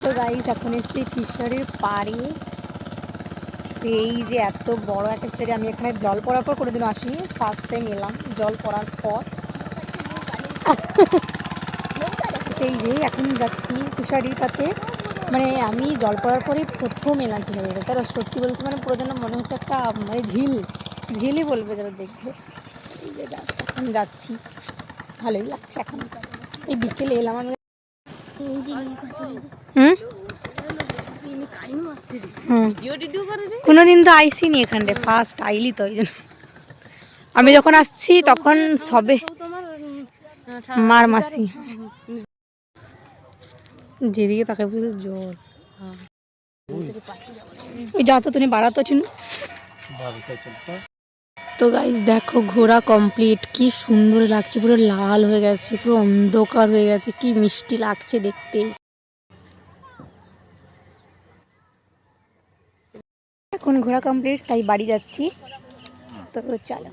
তো গাইস এখন এসছি ফিশারির পাড়ে। এই যে এত বড় একটা ফিশারি, আমি এখানে জল পড়ার পর কোনোদিনও আসিনি, ফার্স্ট টাইম এলাম জল পড়ার পর। সেই যে এখন যাচ্ছি ফিশারিটাতে, মানে আমি জল পড়ার পরে প্রথম এলাম ফিশারিটা। তার সত্যি বলতে মানে পুরো যেন মনে হচ্ছে একটা মানে ঝিলই বলবে যারা দেখবে। এই যে জাস্ট এখন যাচ্ছি, ভালোই লাগছে। এখন এই বিকেলে এলাম আমি। কোনোদিন তো আইসিনি এখানটা, ফার্স্ট আইলি তো। ওই জন্য আমি যখন আসছি তখন সবে মার মাসি, যেদিকে তাকে বুঝে জল ওই যা তো তুমি বাড়াতো চিন। তো গাইস দেখো ঘোরা কমপ্লিট, কি সুন্দর লাগছে, পুরো লাল হয়ে গেছে, পুরো অন্ধকার হয়ে গেছে, কি মিষ্টি লাগছে দেখতে। এখন ঘোরা কমপ্লিট, তাই বাড়ি যাচ্ছি। তো চলো।